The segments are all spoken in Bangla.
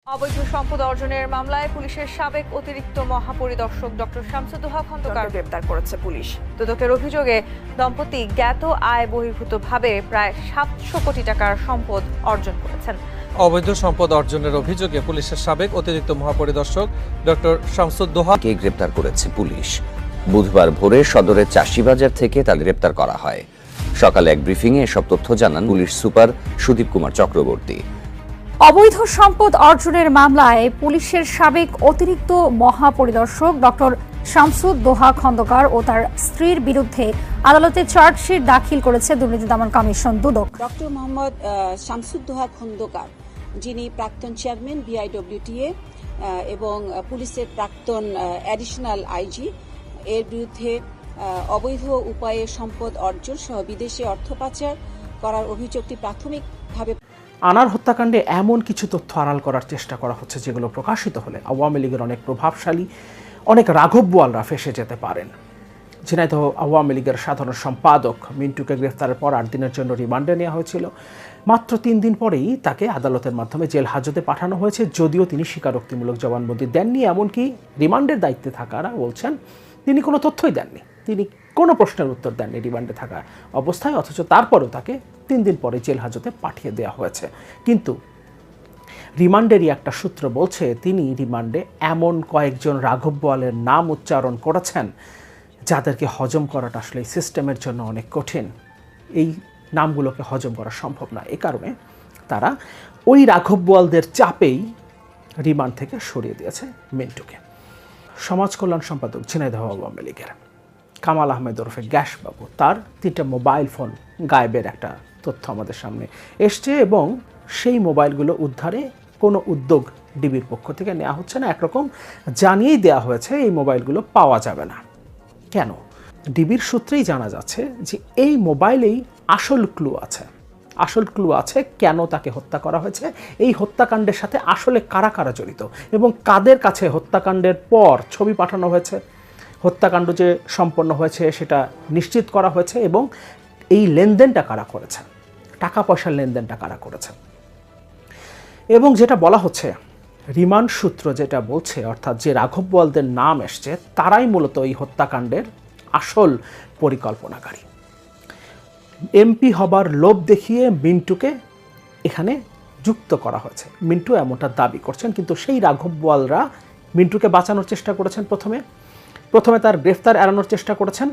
অবৈধ সম্পদ অর্জনের মামলায় পুলিশের সাবেক অতিরিক্ত মহাপরিদর্শক ডক্টর শামসুদ্দোহা খন্দকার গ্রেপ্তার করেছে পুলিশ। দুদকের অভিযোগে দম্পতি জ্ঞাত আয় বহির্ভূতভাবে প্রায় 700 কোটি টাকার সম্পদ অর্জন করেছেন। অবৈধ সম্পদ অর্জনের অভিযোগে পুলিশের সাবেক অতিরিক্ত মহাপরিদর্শক ডক্টর শামসুদ্দোহাকে গ্রেপ্তার করেছে পুলিশ। বুধবার ভোরে সদরের চাষিবাজার থেকে তাদের গ্রেপ্তার করা হয়। সকালে এক ব্রিফিংয়ে এসব তথ্য জানান পুলিশ সুপার সুদীপ কুমার চক্রবর্তী। অবৈধ সম্পদ অর্জনের মামলায় পুলিশের সাবেক অতিরিক্ত মহাপরিদর্শক ডক্টর শামসুদ্দোহা খন্দকার ও তার স্ত্রীর বিরুদ্ধে আদালতে চার্জশিট দাখিল করেছে দুর্নীতি দমন কমিশন দুদক। ডক্টর মোহাম্মদ শামসুদ্দোহা খন্দকার, যিনি প্রাক্তন চেয়ারম্যান বিআইডব্লিউটিএ এবং পুলিশের প্রাক্তন অ্যাডিশনাল আইজি, এর বিরুদ্ধে অবৈধ উপায়ে সম্পদ অর্জন সহ বিদেশে অর্থ পাচার করার অভিযোগটি প্রাথমিকভাবে আনার হত্যাকাণ্ডে এমন কিছু তথ্য আড়াল করার চেষ্টা করা হচ্ছে যেগুলো প্রকাশিত হলে আওয়ামী লীগের অনেক প্রভাবশালী, অনেক রাঘব বোয়ালরা ফেঁসে যেতে পারেন। ঝিনাইদহ আওয়ামী লীগের সাধারণ সম্পাদক মিন্টুকে গ্রেফতারের পর 8 দিনের জন্য রিমান্ডে নেওয়া হয়েছিল। মাত্র 3 দিন পরেই তাকে আদালতের মাধ্যমে জেল হাজতে পাঠানো হয়েছে, যদিও তিনি স্বীকারোক্তিমূলক জবানবন্দি দেননি। এমনকি রিমান্ডের দায়িত্বে থাকারা বলছেন তিনি কোনো তথ্যই দেননি, তিনি কোনো প্রশ্নের উত্তর দেননি রিমান্ডে থাকা অবস্থায়, অথচ তারপরেও তাকে 3 দিন পরে জেল হাজতে পাঠিয়ে দেওয়া হয়েছে। কিন্তু রিমান্ডেরই একটা সূত্র বলছে তিনি রিমান্ডে এমন কয়েকজন রাঘব বোয়ালের নাম উচ্চারণ করেছেন যাদেরকে হজম করাটা আসলে এই সিস্টেমের জন্য অনেক কঠিন। এই নামগুলোকে হজম করা সম্ভব না, এ কারণে তারা ওই রাঘব বোয়ালদের চাপেই রিমান্ড থেকে সরিয়ে দিয়েছে মিন্টুকে। সমাজ কল্যাণ সম্পাদক ঝিনাইদহ আওয়ামী লীগের কামাল আহমেদ ওরফে গ্যাসবাবু, তার 3টা মোবাইল ফোন গায়েবের একটা তথ্য আমাদের সামনে এসছে এবং সেই মোবাইলগুলো উদ্ধারে কোনো উদ্যোগ ডিবির পক্ষ থেকে নেওয়া হচ্ছে না। একরকম জানিয়েই দেওয়া হয়েছে এই মোবাইলগুলো পাওয়া যাবে না। কেন? ডিবির সূত্রেই জানা যাচ্ছে যে এই মোবাইলেই আসল ক্লু আছে। আসল ক্লু আছে কেন তাকে হত্যা করা হয়েছে, এই হত্যাকাণ্ডের সাথে আসলে কারা কারা জড়িত এবং কাদের কাছে হত্যাকাণ্ডের পর ছবি পাঠানো হয়েছে, হত্যাকাণ্ড যে সম্পন্ন হয়েছে সেটা নিশ্চিত করা হয়েছে এবং এই লেনদেনটা কারা করেছেন, টাকা পয়সার লেনদেনটা কারা করেছেন। এবং যেটা বলা হচ্ছে, রিমান্ড সূত্র যেটা বলছে, অর্থাৎ যে রাঘব বোয়ালদের নাম এসছে তারাই মূলত এই হত্যাকাণ্ডের আসল পরিকল্পনাকারী। এমপি হবার লোভ দেখিয়ে মিন্টুকে এখানে যুক্ত করা হয়েছে, মিন্টু এমনটা দাবি করছেন। কিন্তু সেই রাঘব বোয়ালরা মিন্টুকে বাঁচানোর চেষ্টা করেছেন, প্রথমে তার গ্রেফতার এড়ানোর চেষ্টা করেছেন।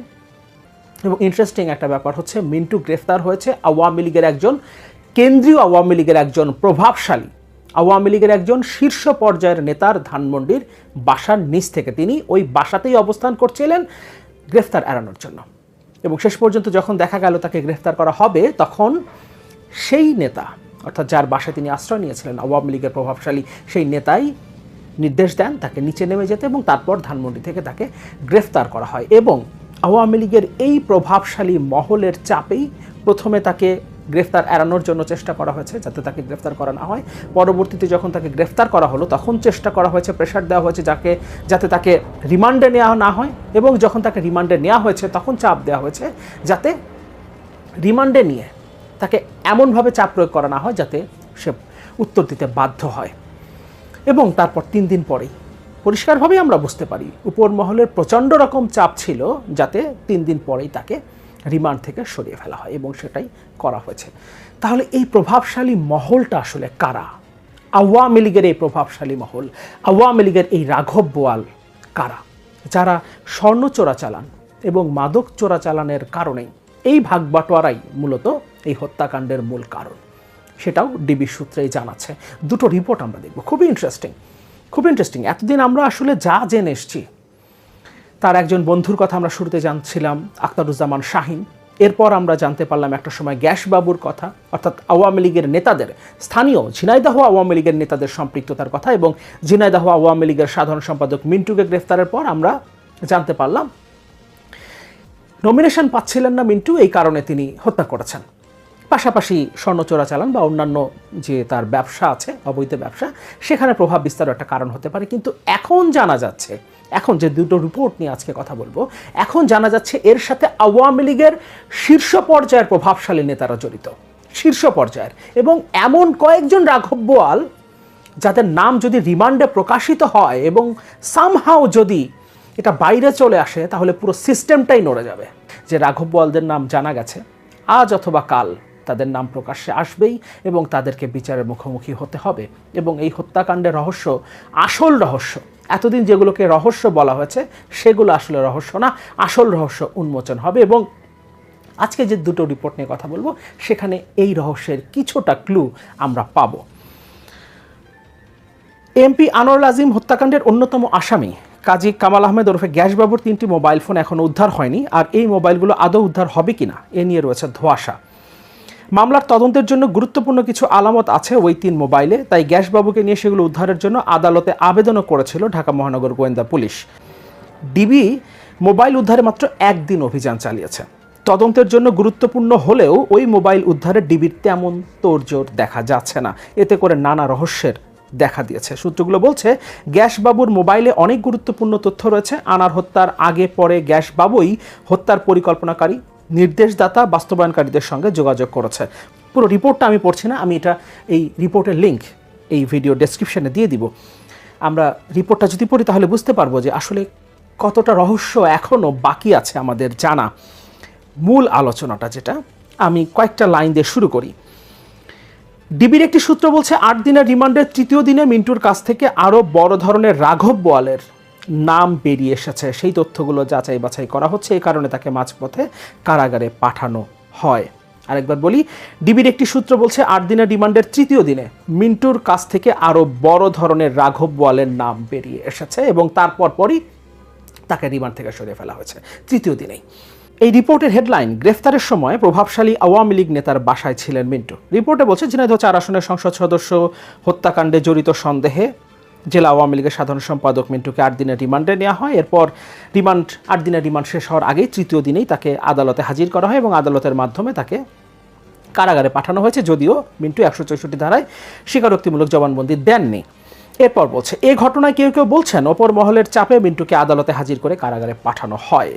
এবং ইন্টারেস্টিং একটা ব্যাপার হচ্ছে, মিন্টু গ্রেফতার হয়েছে আওয়ামী লীগের একজন কেন্দ্রীয় আওয়ামী লীগের একজন প্রভাবশালী আওয়ামী লীগের একজন শীর্ষ পর্যায়ের নেতার ধানমন্ডির বাসার নিচ থেকে। তিনি ওই বাসাতেই অবস্থান করছিলেন গ্রেফতার এড়ানোর জন্য। এবং শেষ পর্যন্ত যখন দেখা গেল তাকে গ্রেফতার করা হবে, তখন সেই নেতা, অর্থাৎ যার বাসায় তিনি আশ্রয় নিয়েছিলেন আওয়ামী লীগের প্রভাবশালী, সেই নেতাই নির্দেশ দেন তাকে নিচে নেমে যেতে এবং তারপর ধানমন্ডি থেকে তাকে গ্রেফতার করা হয়। এবং আওয়ামী লীগের এই প্রভাবশালী মহলের চাপেই প্রথমে তাকে গ্রেফতার এড়ানোর জন্য চেষ্টা করা হয়েছে যাতে তাকে গ্রেফতার করা না হয়। পরবর্তীতে যখন তাকে গ্রেফতার করা হলো তখন চেষ্টা করা হয়েছে, প্রেশার দেওয়া হয়েছে যাতে তাকে রিমান্ডে নেওয়া না হয়। এবং যখন তাকে রিমান্ডে নেওয়া হয়েছে তখন চাপ দেওয়া হয়েছে যাতে রিমান্ডে নিয়ে তাকে এমনভাবে চাপ প্রয়োগ করা না হয় যাতে সে উত্তর দিতে বাধ্য হয়। এবং তারপর 3 দিন পরেই পরিষ্কারভাবেই আমরা বুঝতে পারি উপর মহলের প্রচণ্ড রকম চাপ ছিল যাতে 3 দিন পরেই তাকে রিমান্ড থেকে সরিয়ে ফেলা হয় এবং সেটাই করা হয়েছে। তাহলে এই প্রভাবশালী মহলটা আসলে কারা? আওয়ামী লীগের এই প্রভাবশালী মহল, আওয়ামী লীগের এই রাঘব বোয়াল কারা, যারা স্বর্ণ চোরাচালান এবং মাদক চোরাচালানের কারণে এই ভাগবাটোয়ারাই মূলত এই হত্যাকাণ্ডের মূল কারণ, সেটাও ডিবি সূত্রেই জানাচ্ছে। 2টো রিপোর্ট আমরা দেখব, খুবই ইন্টারেস্টিং। এতদিন আমরা আসলে যা জেনে এসেছি, তার একজন বন্ধুর কথা আমরা শুরুতে জানছিলাম, আখতারুজ্জামান শাহিন। এরপর আমরা জানতে পারলাম একটা সময় গ্যাসবাবুর কথা, অর্থাৎ আওয়ামী লীগের নেতাদের, স্থানীয় ঝিনাইদহ আওয়ামী লীগের নেতাদের সম্পৃক্ততার কথা। এবং ঝিনাইদহ আওয়ামী লীগের সাধারণ সম্পাদক মিন্টুকে গ্রেফতারের পর আমরা জানতে পারলাম নমিনেশন পাচ্ছিলেন না মিন্টু, এই কারণে তিনি হত্যা করেছেন। পাশাপাশি স্বর্ণ চোরাচালান বা অন্যান্য যে তার ব্যবসা আছে, অবৈধ ব্যবসা, সেখানে প্রভাব বিস্তারের একটা কারণ হতে পারে। কিন্তু এখন জানা যাচ্ছে, এখন যে 2টো রিপোর্ট নিয়ে আজকে কথা বলবো, এখন জানা যাচ্ছে এর সাথে আওয়ামী লীগের শীর্ষ পর্যায়ের প্রভাবশালী নেতারা জড়িত, শীর্ষ পর্যায়ের, এবং এমন কয়েকজন রাঘব বোয়াল যাদের নাম যদি রিমান্ডে প্রকাশিত হয় এবং সামহাও যদি এটা বাইরে চলে আসে, তাহলে পুরো সিস্টেমটাই নড়ে যাবে। যে রাঘব বোয়ালদের নাম জানা গেছে, আজ অথবা কাল তাদের নাম প্রকাশ্যে আসবেই এবং তাদেরকে বিচারের মুখোমুখি হতে হবে। এবং এই হত্যাকাণ্ডের রহস্য, আসল রহস্য, এতদিন যেগুলোকে রহস্য বলা হয়েছে সেগুলো আসলে রহস্য না, আসল রহস্য উন্মোচন হবে। এবং আজকে যে দুটো রিপোর্ট নিয়ে কথা বলবো সেখানে এই রহস্যের কিছুটা ক্লু আমরা পাব। এমপি আনোয়ারুল আজিম হত্যাকাণ্ডের অন্যতম আসামি কাজী কামাল আহমেদ ওরফে গ্যাসবাবুর 3টি মোবাইল ফোন এখনও উদ্ধার হয়নি, আর এই মোবাইলগুলো আদৌ উদ্ধার হবে কিনা এ নিয়ে রয়েছে ধোঁয়াশা। মামলার তদন্তের জন্য গুরুত্বপূর্ণ কিছু আলামত আছে ওই 3 মোবাইলে, তাই গ্যাসবাবুকে নিয়ে সেগুলো উদ্ধারের জন্য আদালতে আবেদনও করেছিল ঢাকা মহানগর গোয়েন্দা পুলিশ। ডিবি মোবাইল উদ্ধারে মাত্র 1 দিন অভিযান চালিয়েছে। তদন্তের জন্য গুরুত্বপূর্ণ হলেও ওই মোবাইল উদ্ধারে ডিবির তেমন তোড়জোড় দেখা যাচ্ছে না, এতে করে নানা রহস্যের দেখা দিয়েছে। সূত্রগুলো বলছে গ্যাসবাবুর মোবাইলে অনেক গুরুত্বপূর্ণ তথ্য রয়েছে। আনার হত্যার আগে পরে গ্যাসবাবুই হত্যার পরিকল্পনাকারী, নির্দেশদাতা, বাস্তবায়নকারীদের সঙ্গে যোগাযোগ করেছে। পুরো রিপোর্টটা আমি পড়ছি না, আমি এটা এই রিপোর্টের লিঙ্ক এই ভিডিও ডেসক্রিপশনে দিয়ে দিব। আমরা রিপোর্টটা যদি পড়ি তাহলে বুঝতে পারবো যে আসলে কতটা রহস্য এখনও বাকি আছে আমাদের জানা। মূল আলোচনাটা যেটা, আমি কয়েকটা লাইন দিয়ে শুরু করি। ডিবির একটি সূত্র বলছে 8 দিনের রিমান্ডের 3য় দিনে মিন্টুর কাছ থেকে আরও বড় ধরনের রাঘব বোয়ালের নাম বেরিয়ে এসেছে। সেই তথ্যগুলো যাচাই বাছাই করা হচ্ছে, এই কারণে তাকে মাঝপথে কারাগারে পাঠানো হয়। আরেকবার বলি, ডিবির একটি সূত্র বলছে 8 দিনের রিমান্ডের 3য় দিনে মিন্টুর কাছ থেকে আরও বড় ধরনের রাঘব বোয়ালের নাম বেরিয়ে এসেছে এবং তারপর পরই তাকে রিমান্ড থেকে সরিয়ে ফেলা হয়েছে 3য় দিনেই। এই রিপোর্টের হেডলাইন, গ্রেফতারের সময় প্রভাবশালী আওয়ামী লীগ নেতার বাসায় ছিলেন মিন্টু। রিপোর্টে বলছে ঝিনাইদহ 4 আসনের সংসদ সদস্য হত্যাকাণ্ডে জড়িত সন্দেহে জেলা আওয়ামী লীগের সাধারণ সম্পাদক মিন্টুকে 8 দিনের রিমান্ডে নেওয়া হয়। এরপর 8 দিনের রিমান্ড শেষ হওয়ার আগেই 3য় দিনেই তাকে আদালতে হাজির করা হয় এবং আদালতের মাধ্যমে তাকে কারাগারে পাঠানো হয়েছে, যদিও মিন্টু 164 ধারায় স্বীকারোক্তিমূলক জবানবন্দি দেননি। এরপর বলছে, এই ঘটনায় কেউ কেউ বলছেন অপর মহলের চাপে মিন্টুকে আদালতে হাজির করে কারাগারে পাঠানো হয়।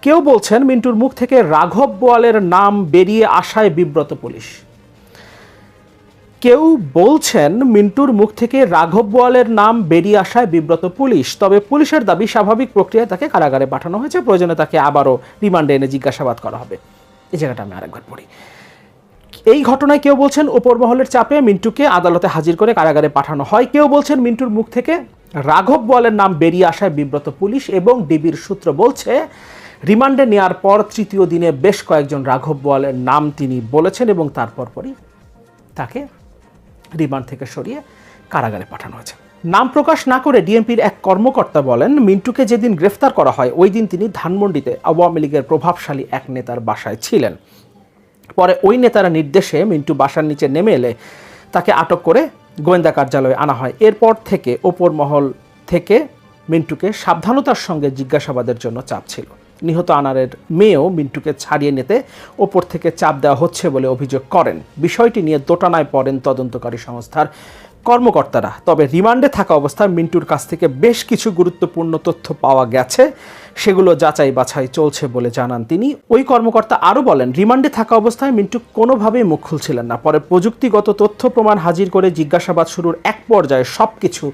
কেউ বলছেন মিন্টুর মুখ থেকে রাঘব বোয়ালের নাম বেরিয়ে আসায় বিব্রত পুলিশ। কেউ বলছেন মিন্টুর মুখ থেকে রাঘব বোয়ালের নাম বেরিয়ে আসায় বিব্রত পুলিশ। তবে পুলিশের দাবি স্বাভাবিক প্রক্রিয়ায় তাকে কারাগারে পাঠানো হয়েছে, প্রয়োজনে তাকে আবারও রিমান্ডে এনে জিজ্ঞাসাবাদ করা হবে। এই জায়গাটা আমি আরেকবার পড়ি। এই ঘটনায় কেউ বলছেন ওপর মহলের চাপে মিন্টুকে আদালতে হাজির করে কারাগারে পাঠানো হয়। কেউ বলছেন মিন্টুর মুখ থেকে রাঘব বোয়ালের নাম বেরিয়ে আসায় বিব্রত পুলিশ এবং ডিবির সূত্র বলছে রিমান্ডে নেওয়ার পর 3য় দিনে বেশ কয়েকজন রাঘব বোয়ালের নাম তিনি বলেছেন এবং তারপর পরই তাকে রিমান্ড থেকে সরিয়ে কারাগারে পাঠানো হয়েছে। নাম প্রকাশ না করে ডিএমপির এক কর্মকর্তা বলেন, মিন্টুকে যেদিন গ্রেফতার করা হয় ওই দিন তিনি ধানমন্ডিতে আওয়ামী লীগের প্রভাবশালী এক নেতার বাসায় ছিলেন। পরে ওই নেতারা নির্দেশে মিন্টু বাসার নিচে নেমে এলে তাকে আটক করে গোয়েন্দা কার্যালয়ে আনা হয়। এরপর থেকে ওপর মহল থেকে মিন্টুকে সাবধানতার সঙ্গে জিজ্ঞাসাবাদের জন্য চাপ ছিল। নিহত আনারের মেয়েও মিন্টুকে ছাড়িয়ে নিতে ওপর থেকে চাপ দেওয়া হচ্ছে বলে অভিযোগ করেন। বিষয়টি নিয়ে দোটানায় পড়েন তদন্তকারী সংস্থার কর্মকর্তারা। তবে রিমান্ডে থাকা অবস্থায় মিন্টুর কাছ থেকে বেশ কিছু গুরুত্বপূর্ণ তথ্য পাওয়া গেছে, সেগুলো যাচাই বাছাই চলছে বলে জানান তিনি। ওই কর্মকর্তা আরও বলেন, রিমান্ডে থাকা অবস্থায় মিন্টু কোনোভাবেই মুখ খুলছিলেন না। পরে প্রযুক্তিগত তথ্য প্রমাণ হাজির করে জিজ্ঞাসাবাদ শুরুর এক পর্যায়ে সবকিছু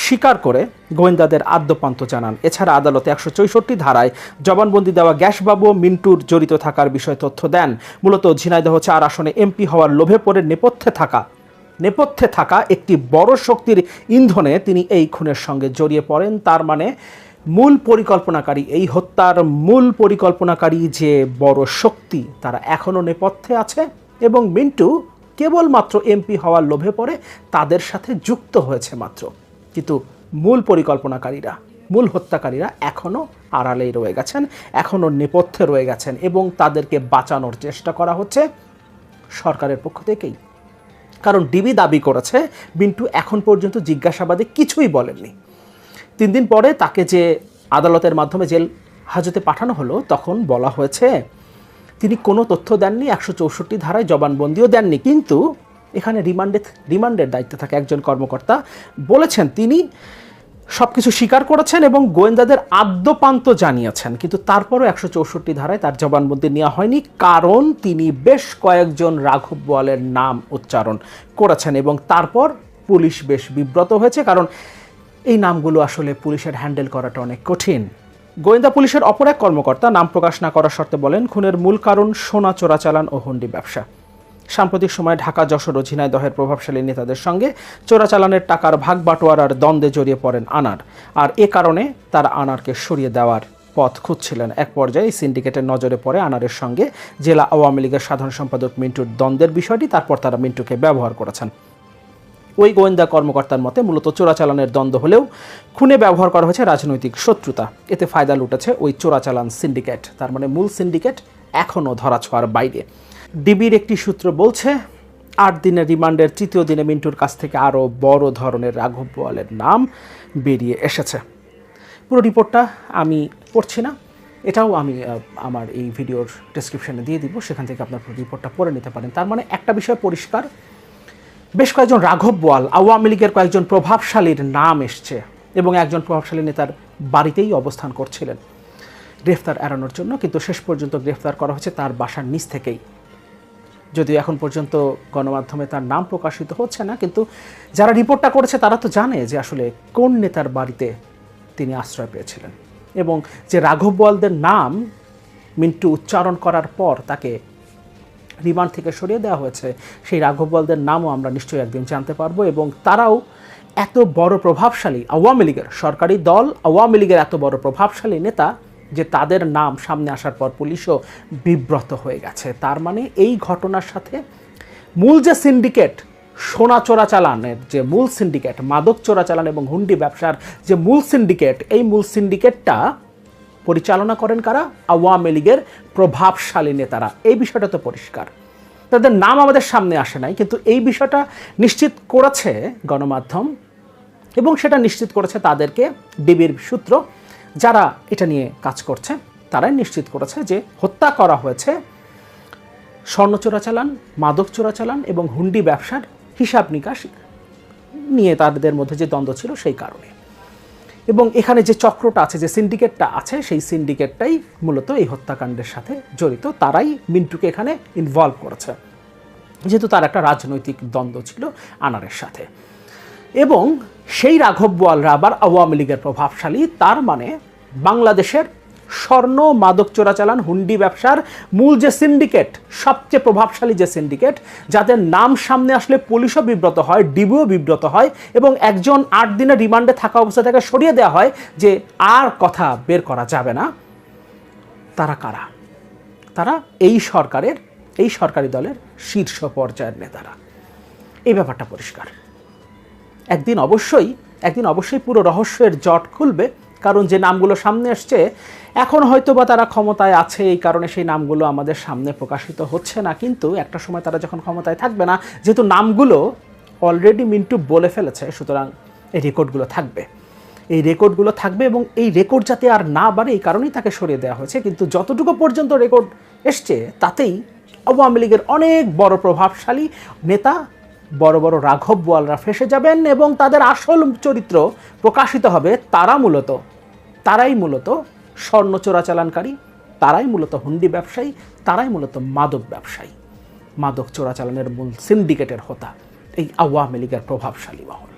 স্বীকার করে গোয়েন্দাদের আদ্যপান্ত জানান। এছাড়া আদালতে 164 ধারায় জবানবন্দি দেওয়া গ্যাসবাবু মিন্টুর জড়িত থাকার বিষয়ে তথ্য দেন। মূলত ঝিনাইদহ 4 আসনে এমপি হওয়ার লোভে পড়ে নেপথ্যে থাকা একটি বড় শক্তির ইন্ধনে তিনি এই খুনের সঙ্গে জড়িয়ে পড়েন। তার মানে মূল পরিকল্পনাকারী, এই হত্যার মূল পরিকল্পনাকারী যে বড় শক্তি, তারা এখনও নেপথ্যে আছে এবং মিন্টু কেবলমাত্র এমপি হওয়ার লোভে পড়ে তাদের সাথে যুক্ত হয়েছে মাত্র। কিন্তু মূল পরিকল্পনাকারীরা, মূল হত্যাকারীরা এখনও আড়ালেই রয়ে গেছেন, এখনও নেপথ্যে রয়ে গেছেন এবং তাদেরকে বাঁচানোর চেষ্টা করা হচ্ছে সরকারের পক্ষ থেকেই। কারণ ডিবি দাবি করেছে মিন্টু এখন পর্যন্ত জিজ্ঞাসাবাদে কিছুই বলেননি। 3 দিন পরে তাকে যে আদালতের মাধ্যমে জেল হাজতে পাঠানো হলো তখন বলা হয়েছে তিনি কোনো তথ্য দেননি, 164 ধারায় জবানবন্দিও দেননি। কিন্তু এখানে রিমান্ডের দায়িত্বে থাকা একজন কর্মকর্তা বলেছেন তিনি সবকিছু স্বীকার করেছেন এবং গোয়েন্দাদের আদ্যপান্ত জানিয়েছেন, কিন্তু তারপরও 164 ধারায় তার জবানবন্দি নেওয়া হয়নি, কারণ তিনি বেশ কয়েকজন রাঘব বোয়ালের নাম উচ্চারণ করেছেন এবং তারপর পুলিশ বেশ বিব্রত হয়েছে, কারণ এই নামগুলো আসলে পুলিশের হ্যান্ডেল করাটা অনেক কঠিন। গোয়েন্দা পুলিশের অপর এক কর্মকর্তা নাম প্রকাশ না করার শর্তে বলেন, খুনের মূল কারণ সোনা চোরাচালান ও হুন্ডি ব্যবসা। সাম্প্রতিক সময়ে ঢাকা, যশোর ও ঝিনাইদহের প্রভাবশালী নেতাদের সঙ্গে চোরাচালানের টাকার ভাগ বাটোয়ারার দ্বন্দ্বে জড়িয়ে পড়েন আনার। আর এ কারণে তারা আনারকে সরিয়ে দেওয়ার পথ খুঁজছিলেন। এক পর্যায়ে এই সিন্ডিকেটের নজরে পড়ে আনারের সঙ্গে জেলা আওয়ামী লীগের সাধারণ সম্পাদক মিন্টুর দ্বন্দ্বের বিষয়টি। তারপর তারা মিন্টুকে ব্যবহার করেছেন। ওই গোয়েন্দা কর্মকর্তার মতে মূলত চোরাচালানের দ্বন্দ্ব হলেও খুনে ব্যবহার করা হয়েছে রাজনৈতিক শত্রুতা। এতে ফায়দা লুটেছে ওই চোরাচালান সিন্ডিকেট। তার মানে মূল সিন্ডিকেট এখনও ধরাছোঁয়ার বাইরে। ডিবির একটি সূত্র বলছে, 8 দিনের রিমান্ডের তৃতীয় দিনে মিন্টুর কাছ থেকে আরও বড় ধরনের রাঘব বোয়ালের নাম বেরিয়ে এসেছে। পুরো রিপোর্টটা আমি পড়ছি না, এটাও আমি আমার এই ভিডিওর ডেসক্রিপশনে দিয়ে দিব, সেখান থেকে আপনার পুরো রিপোর্টটা পড়ে নিতে পারেন। তার মানে একটা বিষয় পরিষ্কার, বেশ কয়েকজন রাঘব বোয়াল, আওয়ামী লীগের কয়েকজন প্রভাবশালীর নাম এসছে এবং একজন প্রভাবশালী নেতার বাড়িতেই অবস্থান করছিলেন গ্রেফতার এড়ানোর জন্য, কিন্তু শেষ পর্যন্ত গ্রেফতার করা হয়েছে তার বাসার নিচ থেকেই। যদিও এখন পর্যন্ত গণমাধ্যমে তার নাম প্রকাশিত হচ্ছে না, কিন্তু যারা রিপোর্টটা করেছে তারা তো জানে যে আসলে কোন নেতার বাড়িতে তিনি আশ্রয় পেয়েছিলেন, এবং যে রাঘব বোয়ালদের নাম মিন্টু উচ্চারণ করার পর তাকে রিমান্ড থেকে সরিয়ে দেওয়া হয়েছে, সেই রাঘব বোয়ালদের নামও আমরা নিশ্চয়ই একদিন জানতে পারবো। এবং তারাও এত বড় প্রভাবশালী আওয়ামী লীগের সরকারি দল, আওয়ামী লীগের এত বড় প্রভাবশালী নেতা যে তাদের নাম সামনে আসার পর পুলিশও বিব্রত হয়ে গেছে। তার মানে এই ঘটনার সাথে মূল যে সিন্ডিকেট, সোনা চোরাচালানের যে মূল সিন্ডিকেট, মাদক চোরাচালান এবং হুন্ডি ব্যবসার যে মূল সিন্ডিকেট, এই মূল সিন্ডিকেটটা পরিচালনা করেন কারা? আওয়ামী লীগের প্রভাবশালী নেতারা। এই বিষয়টা তো পরিষ্কার, তাদের নাম আমাদের সামনে আসে নাই, কিন্তু এই বিষয়টা নিশ্চিত করেছে গণমাধ্যম, এবং সেটা নিশ্চিত করেছে তাদেরকে ডিবির সূত্র যারা এটা নিয়ে কাজ করছে, তারাই নিশ্চিত করেছে যে হত্যা করা হয়েছে স্বর্ণ চোরাচালান, মাদক চোরাচালান এবং হুন্ডি ব্যবসার হিসাব নিকাশ নিয়ে তাদের মধ্যে যে দ্বন্দ্ব ছিল সেই কারণে। এবং এখানে যে চক্রটা আছে, যে সিন্ডিকেটটা আছে, সেই সিন্ডিকেটটাই মূলত এই হত্যাকাণ্ডের সাথে জড়িত। তারাই মিন্টুকে এখানে ইনভলভ করেছে, যেহেতু তার একটা রাজনৈতিক দ্বন্দ্ব ছিল আনারের সাথে। এবং সেই রাঘব বোয়ালরা আবার আওয়ামী লীগের প্রভাবশালী। তার মানে বাংলাদেশের স্বর্ণ, মাদক চোরাচালান, হুন্ডি ব্যবসার মূল যে সিন্ডিকেট, সবচেয়ে প্রভাবশালী যে সিন্ডিকেট, যাদের নাম সামনে আসলে পুলিশও বিব্রত হয়, ডিবিও বিব্রত হয়, এবং একজন 8 দিনের রিমান্ডে থাকা অবস্থা থেকে সরিয়ে দেওয়া হয় যে আর কথা বের করা যাবে না, তারা কারা? তারা এই সরকারের, এই সরকারি দলের শীর্ষ পর্যায়ের নেতারা। এই ব্যাপারটা পরিষ্কার। একদিন অবশ্যই পুরো রহস্যের জট খুলবে, কারণ যে নামগুলো সামনে আসছে এখন হয়তো বা তারা ক্ষমতায় আছে, এই কারণে সেই নামগুলো আমাদের সামনে প্রকাশিত হচ্ছে না, কিন্তু একটা সময় তারা যখন ক্ষমতায় থাকবে না, যেহেতু নামগুলো অলরেডি মিন্টু বলে ফেলেছে, সুতরাং এই রেকর্ডগুলো থাকবে, এবং এই রেকর্ড যাতে আর না বাড়ে এই কারণেই তাকে সরিয়ে দেওয়া হয়েছে। কিন্তু যতটুকু পর্যন্ত রেকর্ড এসছে তাতেই আওয়ামী লীগের অনেক বড় প্রভাবশালী নেতা, বড় বড় রাঘব বোয়ালরা ফেঁসে যাবেন এবং তাদের আসল চরিত্র প্রকাশিত হবে। তারাই মূলত স্বর্ণ চোরাচালানকারী, তারাই মূলত হুন্ডি ব্যবসায়ী, তারাই মূলত মাদক ব্যবসায়ী, মাদক চোরাচালানের মূল সিন্ডিকেটের হোতা এই আওয়ামী লীগের প্রভাবশালী মহল।